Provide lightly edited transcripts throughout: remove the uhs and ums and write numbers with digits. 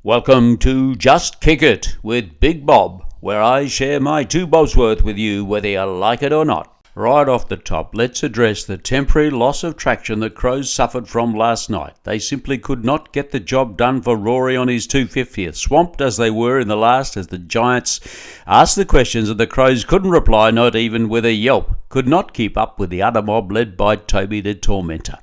Welcome to Just Kick It with Big Bob, where I share my 2 bobs worth with you whether you like it or not. Right off the top, let's address the temporary loss of traction the Crows suffered from last night. They simply could not get the job done for Rory on his 250th. Swamped as they were in the last as the Giants asked the questions and the Crows couldn't reply, not even with a yelp. Could not keep up with the other mob led by Toby the Tormentor.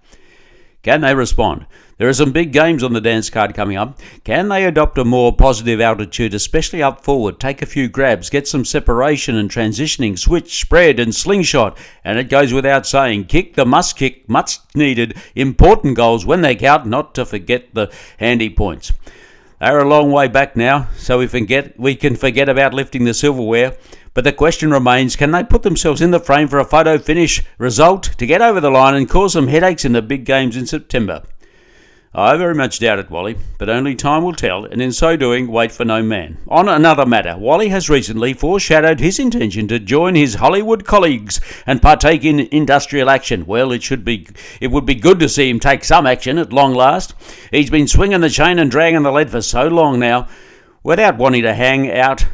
Can they respond? There are some big games on the dance card coming up. Can they adopt a more positive attitude, especially up forward, take a few grabs, get some separation and transitioning, switch, spread and slingshot? And it goes without saying, kick the must-kick, much-needed, important goals when they count, not to forget the handy points. They're a long way back now, so we can forget about lifting the silverware. But the question remains, can they put themselves in the frame for a photo finish result to get over the line and cause some headaches in the big games in September? I very much doubt it, Wally, but only time will tell, and in so doing, wait for no man. On another matter, Wally has recently foreshadowed his intention to join his Hollywood colleagues and partake in industrial action. Well, it would be good to see him take some action at long last. He's been swinging the chain and dragging the lead for so long now, without wanting to hang out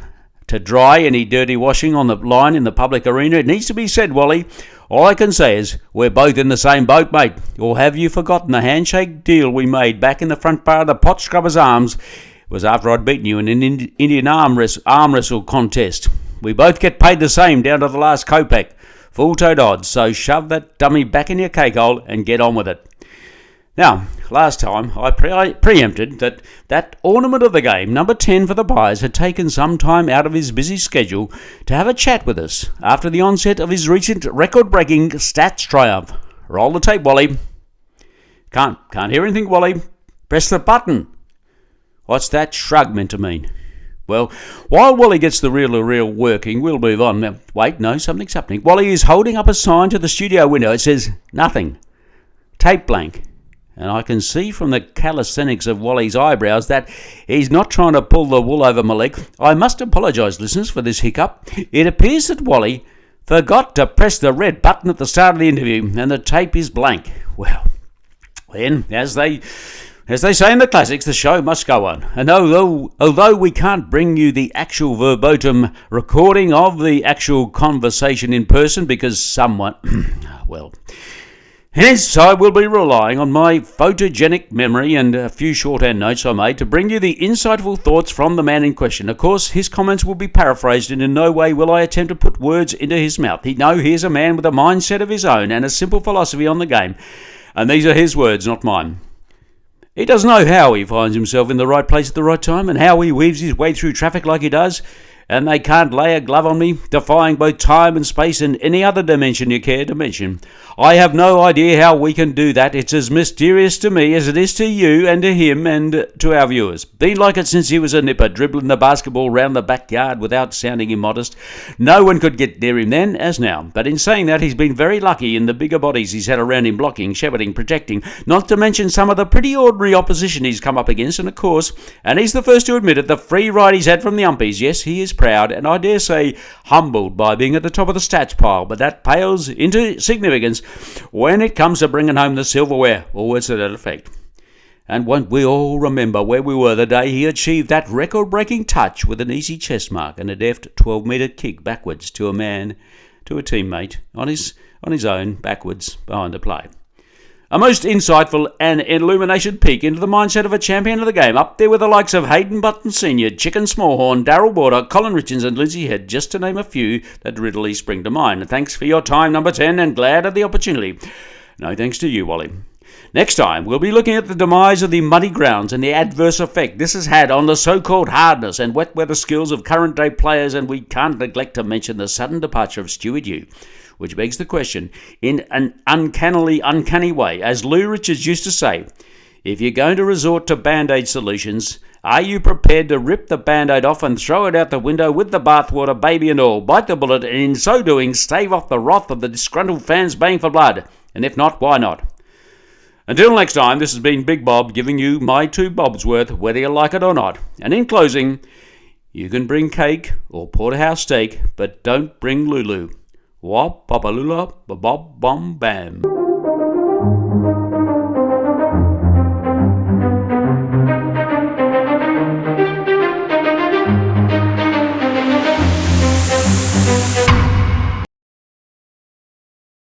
to dry any dirty washing on the line in the public arena. It needs to be said, Wally. All I can say is, we're both in the same boat, mate. Or have you forgotten the handshake deal we made back in the front bar of the Pot Scrubbers Arms? It was after I'd beaten you in an Indian arm wrestle contest. We both get paid the same down to the last kopeck. Full-toed odds, so shove that dummy back in your cake hole and get on with it. Now, last time I preempted that ornament of the game, number 10 for the Pies, had taken some time out of his busy schedule to have a chat with us after the onset of his recent record-breaking stats triumph. Roll the tape, Wally. Can't hear anything, Wally. Press the button. What's that shrug meant to mean? Well, while Wally gets the real working, we'll move on. Now, wait, no, something's happening. Wally is holding up a sign to the studio window. It says, nothing. Tape blank. And I can see from the calisthenics of Wally's eyebrows that he's not trying to pull the wool over my leg. I must apologise, listeners, for this hiccup. It appears that Wally forgot to press the red button at the start of the interview, and the tape is blank. Well, then, as they say in the classics, the show must go on. And although we can't bring you the actual verbatim recording of the actual conversation in person because someone, well, hence, I will be relying on my photogenic memory and a few shorthand notes I made to bring you the insightful thoughts from the man in question. Of course, his comments will be paraphrased, and in no way will I attempt to put words into his mouth. He's a man with a mindset of his own and a simple philosophy on the game, and these are his words, not mine. He doesn't know how he finds himself in the right place at the right time and how he weaves his way through traffic like he does, and they can't lay a glove on me, defying both time and space and any other dimension you care to mention. I have no idea how we can do that. It's as mysterious to me as it is to you and to him and to our viewers. Been like it since he was a nipper, dribbling the basketball round the backyard without sounding immodest. No one could get near him then as now. But in saying that, he's been very lucky in the bigger bodies he's had around him, blocking, shepherding, protecting, not to mention some of the pretty ordinary opposition he's come up against, and of course, and he's the first to admit it, the free ride he's had from the umpies. Yes, he is proud, and I dare say humbled by being at the top of the stats pile, but that pales into significance when it comes to bringing home the silverware, or words to that effect. And won't we all remember where we were the day he achieved that record-breaking touch with an easy chest mark and a deft 12-metre kick backwards to a teammate, on his own, backwards, behind the play. A most insightful and illumination peek into the mindset of a champion of the game, up there with the likes of Hayden Button Sr., Chicken Smallhorn, Darryl Border, Colin Richards and Lindsay Head, just to name a few that readily spring to mind. Thanks for your time, number 10, and glad of the opportunity. No thanks to you, Wally. Next time, we'll be looking at the demise of the muddy grounds and the adverse effect this has had on the so-called hardness and wet weather skills of current-day players, and we can't neglect to mention the sudden departure of Stuey Dew, which begs the question, in an uncanny way, as Lou Richards used to say, if you're going to resort to Band-Aid solutions, are you prepared to rip the Band-Aid off and throw it out the window with the bathwater, baby and all, bite the bullet, and in so doing stave off the wrath of the disgruntled fans baying for blood? And if not, why not? Until next time, this has been Big Bob giving you my 2 bobs worth, whether you like it or not. And in closing, you can bring cake or porterhouse steak, but don't bring Lulu. Wop, papa lula, ba bob, bom, bam.